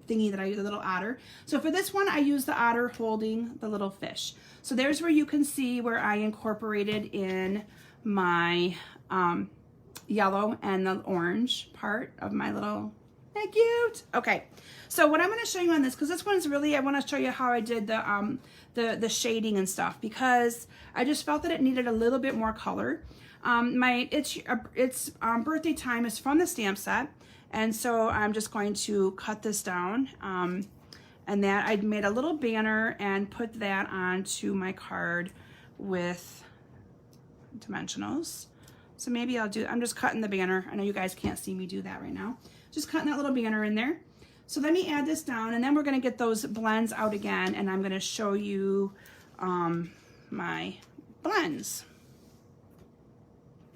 thingy that I use, the little otter. So for this one, I use the otter holding the little fish. So there's where you can see where I incorporated in my yellow and the orange part of my little, isn't that cute? Okay. So what I'm going to show you on this, because this one's really, I want to show you how I did the shading and stuff, because I just felt that it needed a little bit more color. It's birthday time is from the stamp set, and so I'm just going to cut this down, and that I made a little banner and put that onto my card with dimensionals. So maybe I'm just cutting the banner. I know you guys can't see me do that right now. Just cutting that little banner in there. So let me add this down, and then we're going to get those blends out again, and I'm going to show you my blends.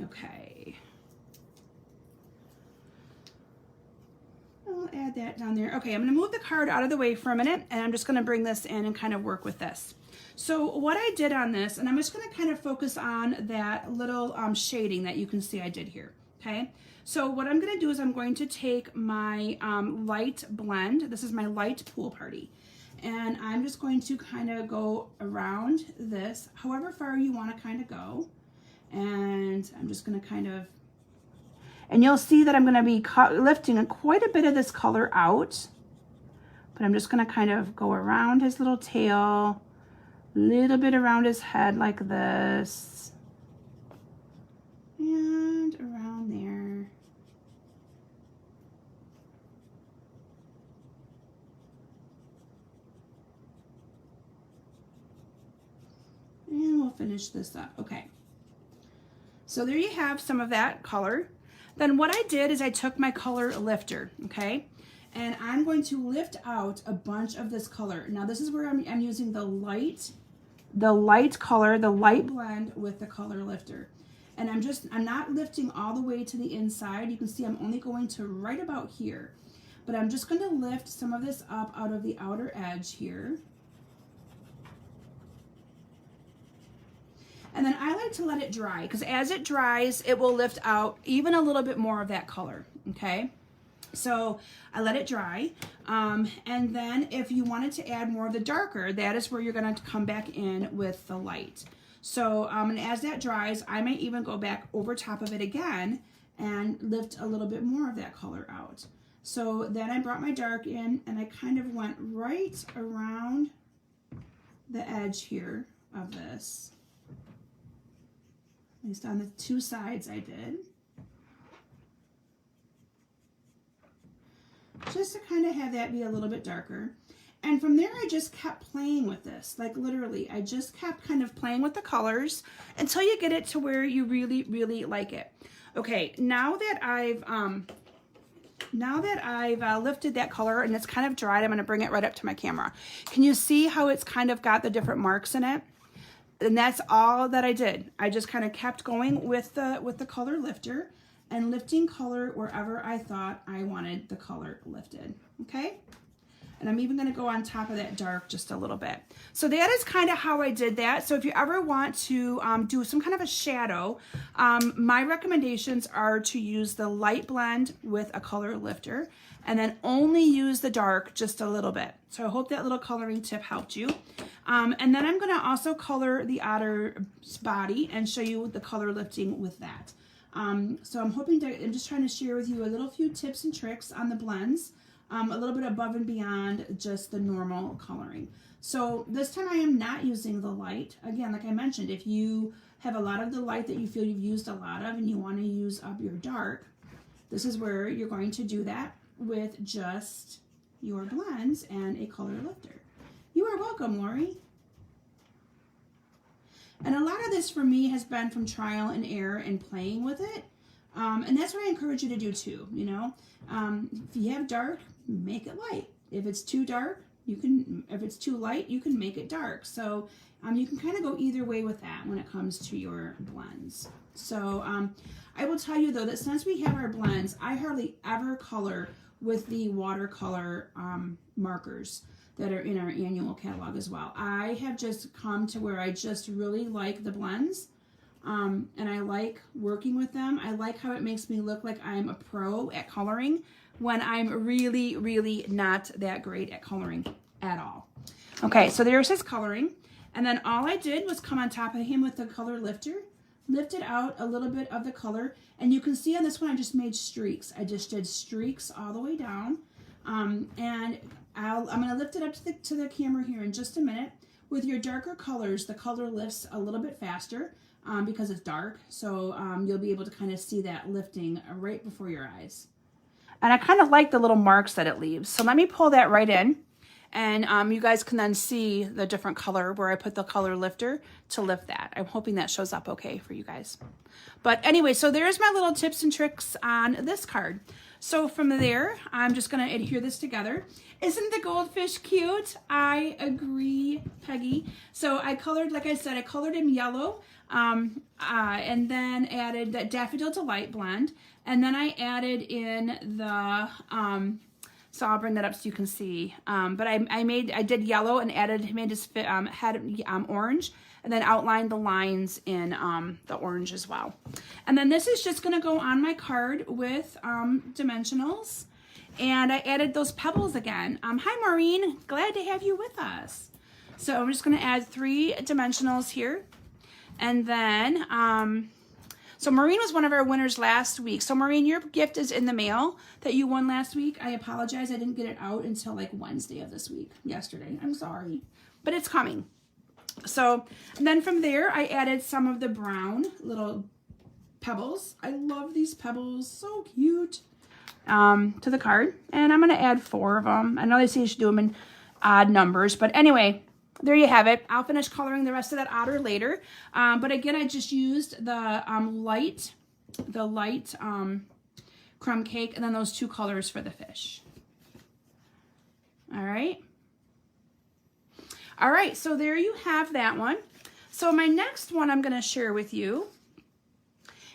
Okay. I'll add that down there. Okay, I'm going to move the card out of the way for a minute, and I'm just going to bring this in and kind of work with this. So what I did on this, and I'm just going to kind of focus on that little shading that you can see I did here, okay? So what I'm going to do is I'm going to take my light blend. This is my light Pool Party. And I'm just going to kind of go around this, however far you want to kind of go. And I'm just going to kind of, and you'll see that I'm going to be lifting quite a bit of this color out. But I'm just going to kind of go around his little tail, a little bit around his head like this, and around there. And we'll finish this up. Okay. So there you have some of that color. Then what I did is I took my color lifter, okay? And I'm going to lift out a bunch of this color. Now this is where I'm using the light color, the light blend with the color lifter. And I'm not lifting all the way to the inside. You can see I'm only going to right about here. But I'm just going to lift some of this up out of the outer edge here. And then I like to let it dry, because as it dries, it will lift out even a little bit more of that color, okay? So I let it dry. And then if you wanted to add more of the darker, that is where you're gonna come back in with the light. So and as that dries, I might even go back over top of it again and lift a little bit more of that color out. So then I brought my dark in and I kind of went right around the edge here of this. At least on the two sides I did. Just to kind of have that be a little bit darker. And from there I just kept playing with this. Like literally, I just kept kind of playing with the colors until you get it to where you really, really like it. Okay, now that I've lifted that color and it's kind of dried, I'm going to bring it right up to my camera. Can you see how it's kind of got the different marks in it? And that's all that I did. I just kind of kept going with the color lifter and lifting color wherever I thought I wanted the color lifted, okay? And I'm even gonna go on top of that dark just a little bit. So that is kind of how I did that. So if you ever want to do some kind of a shadow, my recommendations are to use the light blend with a color lifter and then only use the dark just a little bit. So I hope that little coloring tip helped you. And then I'm gonna also color the otter's body and show you the color lifting with that. So I'm just trying to share with you a little few tips and tricks on the blends, a little bit above and beyond just the normal coloring. So this time I am not using the light. Again, like I mentioned, if you have a lot of the light that you feel you've used a lot of and you want to use up your dark, this is where you're going to do that with just your blends and a color lifter. You are welcome, Lori. And a lot of this for me has been from trial and error and playing with it. And that's what I encourage you to do too, you know. If you have dark, make it light. If it's too dark, if it's too light, you can make it dark. So you can kind of go either way with that when it comes to your blends. So I will tell you though that since we have our blends, I hardly ever color with the watercolor markers that are in our annual catalog as well. I have just come to where I just really like the blends and I like working with them. I like how it makes me look like I'm a pro at coloring when I'm really, really not that great at coloring at all. Okay, so there's his coloring. And then all I did was come on top of him with the color lifter, lifted out a little bit of the color. And you can see on this one, I just made streaks. I just did streaks all the way down. And I'm going to lift it up to the camera here in just a minute. With your darker colors, the color lifts a little bit faster because it's dark. So you'll be able to kind of see that lifting right before your eyes. And I kind of like the little marks that it leaves. So let me pull that right in. And you guys can then see the different color where I put the color lifter to lift that. I'm hoping that shows up okay for you guys. But anyway, so there's my little tips and tricks on this card. So from there, I'm just going to adhere this together. Isn't the goldfish cute? I agree, Peggy. So I colored, like I said, I colored him yellow and then added that Daffodil Delight blend. And then I added in the, so I'll bring that up so you can see. But I did yellow and made his head orange, and then outlined the lines in the orange as well. And then this is just gonna go on my card with dimensionals. And I added those pebbles again. Hi Maureen, glad to have you with us. So I'm just gonna add 3 dimensionals here. And then So Maureen was one of our winners last week. So Maureen, your gift is in the mail that you won last week. I apologize. I didn't get it out until like Wednesday of this week, yesterday. I'm sorry, but it's coming. So, and then from there, I added some of the brown little pebbles. I love these pebbles, so cute, to the card. And I'm going to add 4 of them. I know they say you should do them in odd numbers, but anyway, there you have it. I'll finish coloring the rest of that otter later. But again, I just used the light crumb cake and then those 2 colors for the fish. All right. All right, so there you have that one. So my next one I'm going to share with you,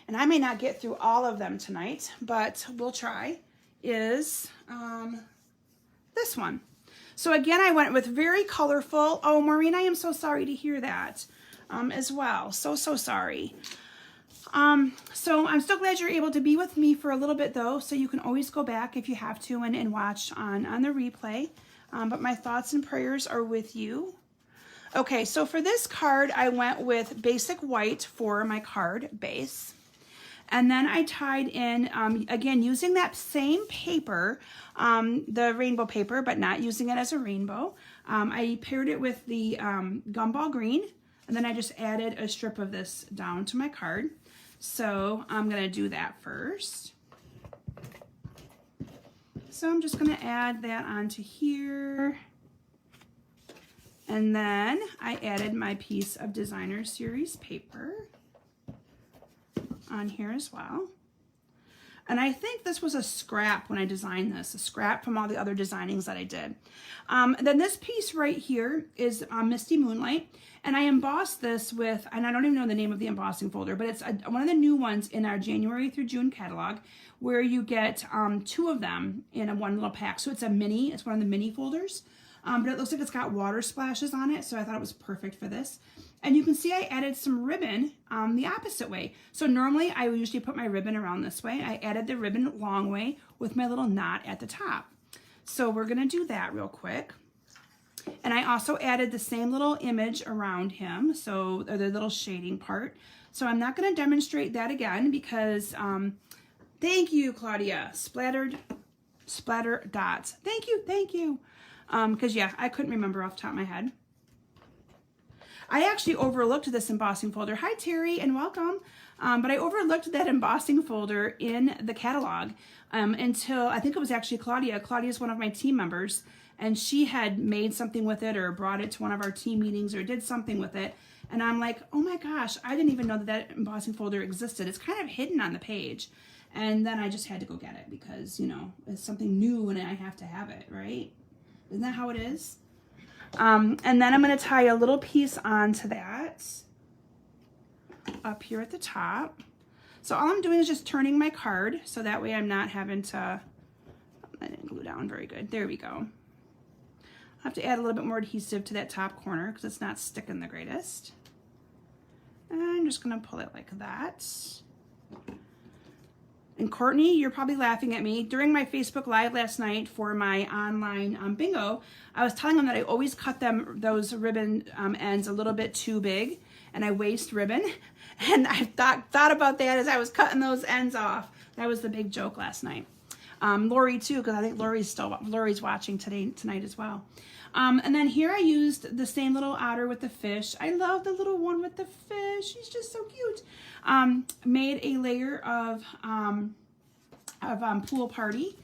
and I may not get through all of them tonight, but we'll try, is this one. So again, I went with very colorful. Oh, Maureen, I am so sorry to hear that as well. So sorry. So I'm so glad you're able to be with me for a little bit though, so you can always go back if you have to and watch on the replay. But my thoughts and prayers are with you. Okay, so for this card, I went with basic white for my card base. And then I tied in, again, using that same paper, the rainbow paper, but not using it as a rainbow. I paired it with the gumball green, and then I just added a strip of this down to my card. So I'm going to do that first. So I'm just going to add that onto here. And then I added my piece of Designer Series paper on here as well. And I think this was a scrap when I designed this, a scrap from all the other designings that I did. Then this piece right here is Misty Moonlight. And I embossed this with, and I don't even know the name of the embossing folder, but it's one of the new ones in our January through June catalog where you get 2 of them in one little pack. So it's a mini, it's one of the mini folders. But it looks like it's got water splashes on it, so I thought it was perfect for this. And you can see I added some ribbon the opposite way. So normally I would usually put my ribbon around this way. I added the ribbon long way with my little knot at the top. So we're gonna do that real quick. And I also added the same little image around him, so the little shading part. So I'm not gonna demonstrate that again because, thank you, Claudia, splatter dots. Thank you. Because yeah, I couldn't remember off the top of my head. I actually overlooked this embossing folder. Hi Terry and welcome. But I overlooked that embossing folder in the catalog until I think it was actually Claudia. Claudia is one of my team members and she had made something with it or brought it to one of our team meetings or did something with it. And I'm like, oh my gosh, I didn't even know that embossing folder existed. It's kind of hidden on the page. And then I just had to go get it because, you know, it's something new and I have to have it, right? Isn't that how it is? And then I'm going to tie a little piece onto that up here at the top. So all I'm doing is just turning my card so that way I'm not having to, I didn't glue down very good. There we go. I have to add a little bit more adhesive to that top corner because it's not sticking the greatest. And I'm just going to pull it like that. And Courtney, you're probably laughing at me. During my Facebook Live last night for my online bingo, I was telling them that I always cut those ribbon ends a little bit too big, and I waste ribbon. And I thought about that as I was cutting those ends off. That was the big joke last night. Lori too, because I think Lori's watching tonight as well. And then here I used the same little otter with the fish. I love the little one with the fish. He's just so cute. Made a layer of Pool Party.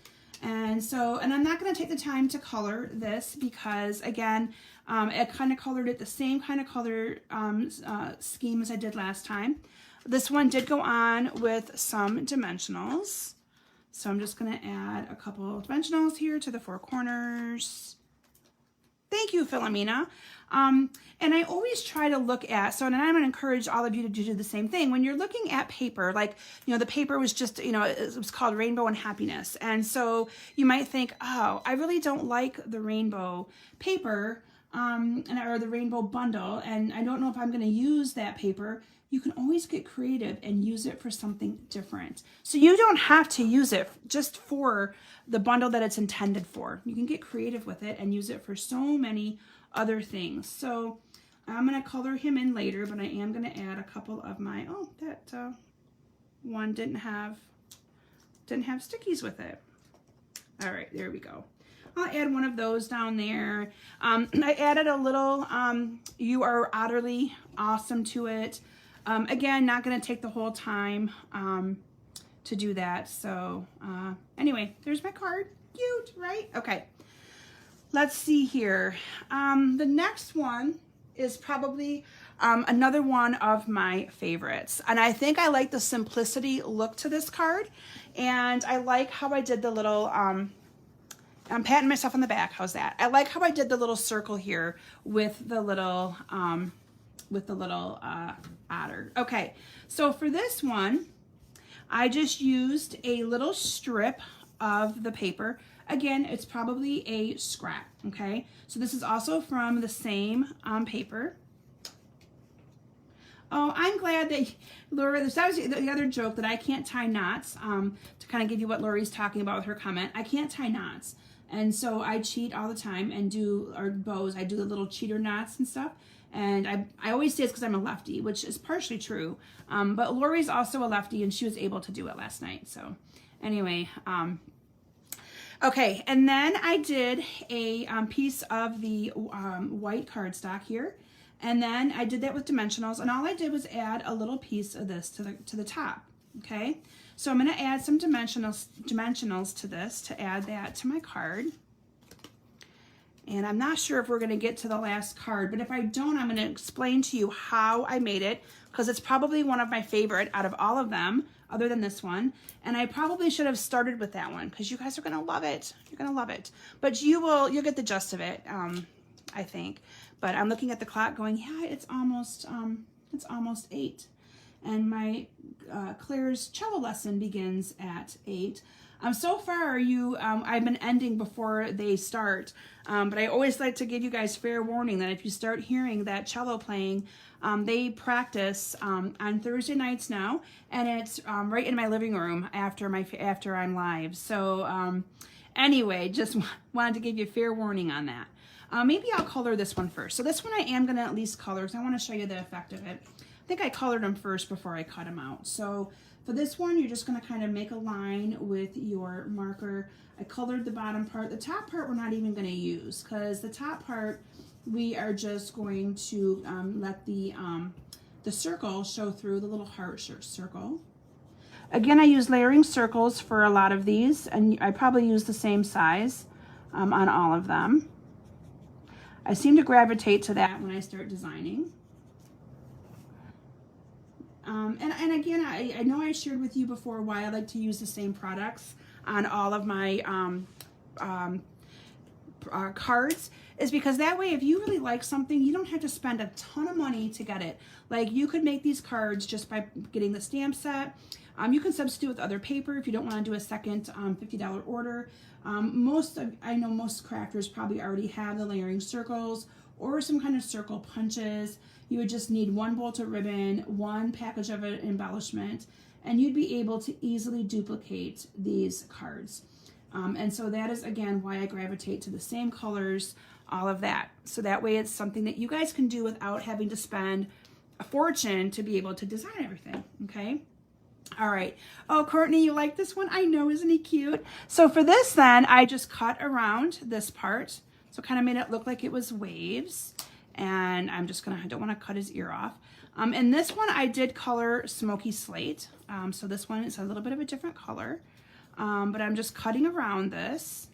And I'm not going to take the time to color this because, again, I kind of colored it the same kind of color scheme as I did last time. This one did go on with some dimensionals. So I'm just going to add a couple of dimensionals here to the 4 corners. Thank you, Philomena. And I always try to look at, and I'm going to encourage all of you to do the same thing. When you're looking at paper, like, you know, the paper was just, you know, it was called Rainbow and Happiness. And so you might think, oh, I really don't like the rainbow paper or the rainbow bundle, and I don't know if I'm going to use that paper. You can always get creative and use it for something different. So you don't have to use it just for the bundle that it's intended for. You can get creative with it and use it for so many other things. So I'm going to color him in later, but I am going to add a couple of my, one didn't have stickies with it. All right, there we go. I'll add one of those down there. I added a little You Are Otterly Awesome to it. Again, not going to take the whole time to do that. So anyway, there's my card. Cute, right? Okay. Let's see here. The next one is probably another one of my favorites. And I think I like the simplicity look to this card. And I like how I did the little, I'm patting myself on the back. How's that? I like how I did the little circle here with the little otter. Okay, so for this one, I just used a little strip of the paper. Again, it's probably a scrap, okay? So this is also from the same paper. Oh, I'm glad that, Laura, that was the other joke, that I can't tie knots, to kind of give you what Lori's talking about with her comment. I can't tie knots. And so I cheat all the time and do, or bows, I do the little cheater knots and stuff. And I always say it's because I'm a lefty, which is partially true. But Lori's also a lefty, and she was able to do it last night. So anyway, okay, and then I did a piece of the white cardstock here, and then I did that with dimensionals, and all I did was add a little piece of this to the top. Okay, so I'm going to add some dimensionals to this to add that to my card. And I'm not sure if we're going to get to the last card, but if I don't, I'm going to explain to you how I made it, because it's probably one of my favorite out of all of them, other than this one. And I probably should have started with that one, because you guys are going to love it. You're going to love it. But you'll get the gist of it, I think. But I'm looking at the clock going, yeah, it's almost 8. And my Claire's cello lesson begins at 8. So far, I've been ending before they start, but I always like to give you guys fair warning that if you start hearing that cello playing, they practice on Thursday nights now, and it's right in my living room after I'm live. So anyway, just wanted to give you fair warning on that. Maybe I'll color this one first. So this one I am going to at least color, because I want to show you the effect of it. I think I colored them first before I cut them out. So for this one, you're just going to kind of make a line with your marker. I colored the bottom part. The top part we're not even going to use, because the top part we are just going to let the circle show through, the little heart circle. Again, I use layering circles for a lot of these, and I probably use the same size on all of them. I seem to gravitate to that when I start designing. And again, I know I shared with you before why I like to use the same products on all of my cards, is because that way, if you really like something, you don't have to spend a ton of money to get it. Like, you could make these cards just by getting the stamp set. You can substitute with other paper if you don't want to do a second $50 order. I know most crafters probably already have the layering circles or some kind of circle punches. You would just need one bolt of ribbon, one package of an embellishment, and you'd be able to easily duplicate these cards. And so that is, again, why I gravitate to the same colors, all of that. So that way it's something that you guys can do without having to spend a fortune to be able to design everything, okay? All right. Oh, Courtney, you like this one? I know, isn't he cute? So for this then, I just cut around this part. So kind of made it look like it was waves. And I don't want to cut his ear off. And this one I did color Smoky Slate. So this one is a little bit of a different color. But I'm just cutting around this.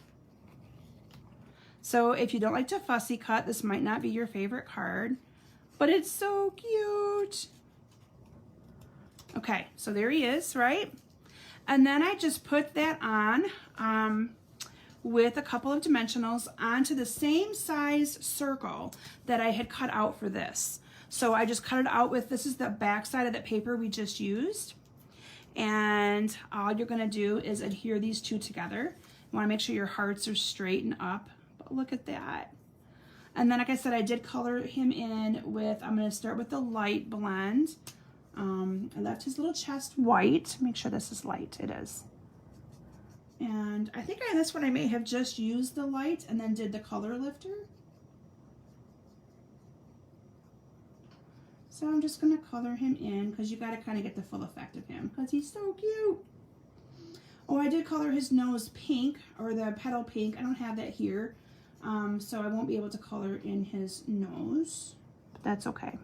So if you don't like to fussy cut, this might not be your favorite card. But it's so cute. Okay, so there he is, right? And then I just put that on with a couple of dimensionals onto the same size circle that I had cut out for this. So I just cut it out with, this is the back side of the paper we just used. And all you're gonna do is adhere these two together. You wanna make sure your hearts are straight and up, but look at that. And then, like I said, I did color him in with, I'm gonna start with the light blend. I left his little chest white. Make sure this is light. It is. And I think on this one I may have just used the light and then did the color lifter. So I'm just going to color him in because you got to kind of get the full effect of him because he's so cute. Oh, I did color his nose pink, or the petal pink. I don't have that here, so I won't be able to color in his nose, but that's okay.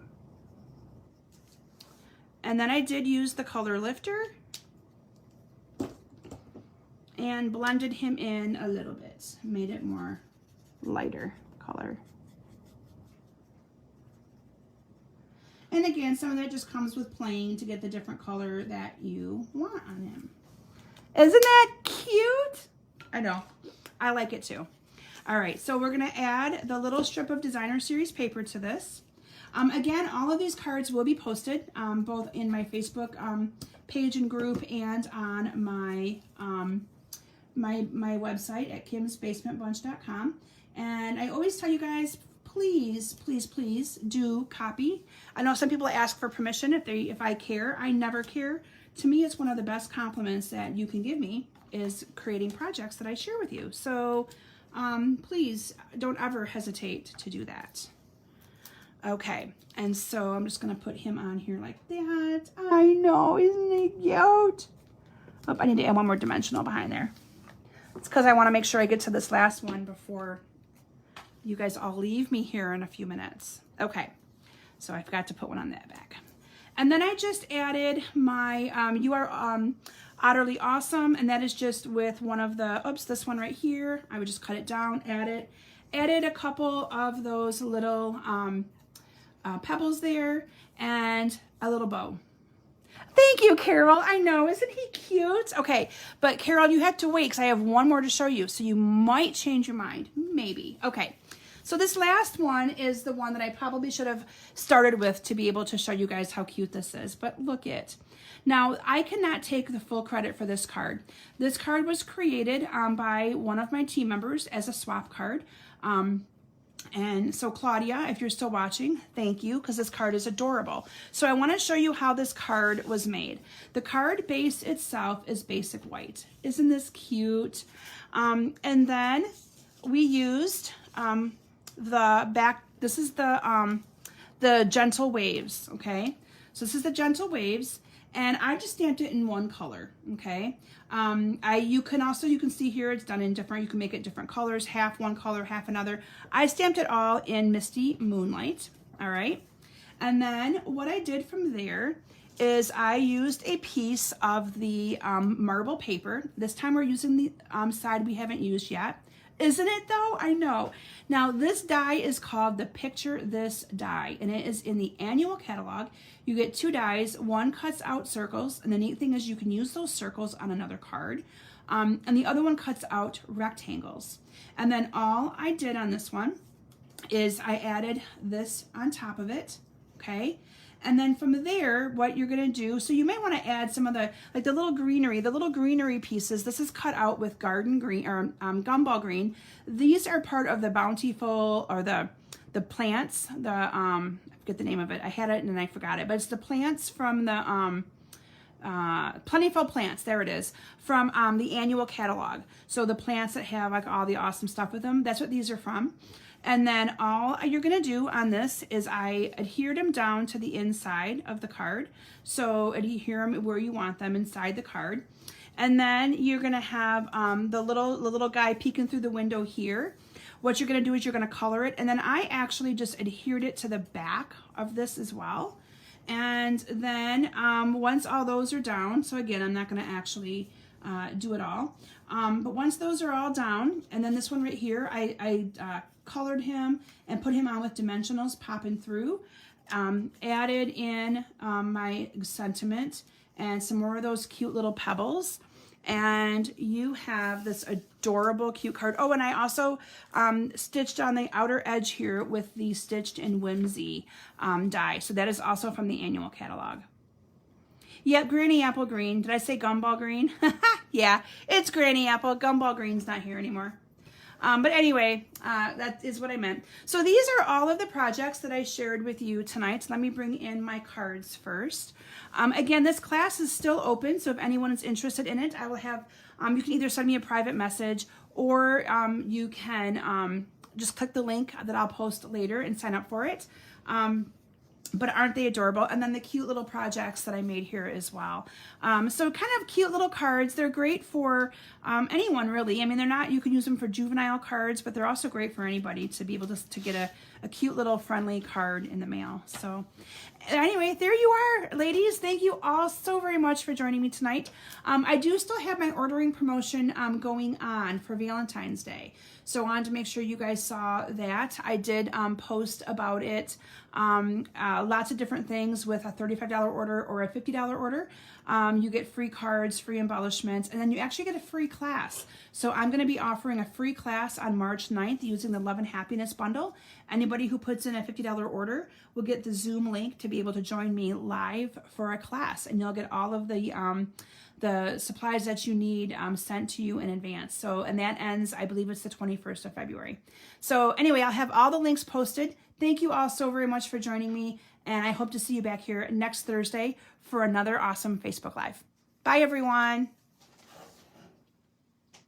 And then I did use the color lifter and blended him in a little bit, made it more lighter color. And again, some of that just comes with playing to get the different color that you want on him. Isn't that cute? I know. I like it too. All right, so we're going to add the little strip of designer series paper to this. Again, all of these cards will be posted both in my Facebook page and group and on my my website at kimsbasementbunch.com. And I always tell you guys, please, please, please do copy. I know some people ask for permission if I care. I never care. To me, it's one of the best compliments that you can give me is creating projects that I share with you. So please don't ever hesitate to do that. Okay, and so I'm just gonna put him on here like that. I know, isn't he cute? Oh, I need to add one more dimensional behind there. It's because I want to make sure I get to this last one before you guys all leave me here in a few minutes. Okay, so I forgot to put one on that back. And then I just added my You Are Utterly Awesome, and that is just with one of the, oops, this one right here. I would just cut it down, added a couple of those little pebbles there, and a little bow. Thank you, Carol. I know, isn't he cute? Okay, but Carol, you have to wait because I have one more to show you, so you might change your mind, maybe. Okay. So this last one is the one that I probably should have started with to be able to show you guys how cute this is, but look it. Now, I cannot take the full credit for this card. This card was created by one of my team members as a swap card. And so Claudia, if you're still watching, thank you, because this card is adorable. So I want to show you how this card was made. The card base itself is basic white. Isn't this cute? And then we used the back, this is the Gentle Waves, okay? So this is the Gentle Waves, and I just stamped it in one color, okay? You can see here it's done in different, you can make it different colors, half one color, half another. I stamped it all in Misty Moonlight, all right? And then what I did from there is I used a piece of the marble paper. This time we're using the side we haven't used yet. Isn't it though? I know. Now this die is called the Picture This die, and it is in the annual catalog. You get 2 dies. One cuts out circles, and the neat thing is you can use those circles on another card. And the other one cuts out rectangles. And then all I did on this one is I added this on top of it, okay? And then from there, what you're gonna do, so you may wanna add some of the, like the little greenery pieces. This is cut out with garden green, or gumball green. These are part of the bountiful, or the plants, I forget the name of it. I had it and then I forgot it, but it's the plants from the, Plentiful Plants, there it is, from the annual catalog. So the plants that have like all the awesome stuff with them, that's what these are from. And then all you're gonna do on this is I adhered them down to the inside of the card. So adhere them where you want them inside the card. And then you're gonna have the little guy peeking through the window here. What you're gonna do is you're gonna color it. And then I actually just adhered it to the back of this as well. And then once all those are down, so again, I'm not gonna actually do it all. But once those are all down, and then this one right here, I colored him and put him on with dimensionals popping through, added in my sentiment and some more of those cute little pebbles, and you have this adorable cute card. Oh, and I also stitched on the outer edge here with the Stitched in Whimsy die. So that is also from the annual catalog. Yep, Granny Apple Green. Did I say Gumball Green? Yeah, it's Granny Apple. Gumball Green's not here anymore. But anyway, that is what I meant. So these are all of the projects that I shared with you tonight. Let me bring in my cards first. Again, this class is still open, so if anyone is interested in it, I will have, you can either send me a private message, or you can just click the link that I'll post later and sign up for it. but aren't they adorable? And then the cute little projects that I made here as well. So kind of cute little cards. They're great for anyone, really. I mean, they're not, you can use them for juvenile cards, but they're also great for anybody to be able to get a cute little friendly card in the mail. So anyway, there you are, ladies. Thank you all so very much for joining me tonight. I do still have my ordering promotion going on for Valentine's Day. So I wanted to make sure you guys saw that. I did post about it. Lots of different things with a $35 order or a $50 order. You get free cards, free embellishments, and then you actually get a free class. So I'm going to be offering a free class on March 9th using the Love and Happiness bundle. Anybody who puts in a $50 order will get the Zoom link to be able to join me live for a class, and you'll get all of the supplies that you need sent to you in advance. So, and that ends, I believe it's the 21st of February. So anyway, I'll have all the links posted. Thank you all so very much for joining me, and I hope to see you back here next Thursday for another awesome Facebook Live. Bye, everyone.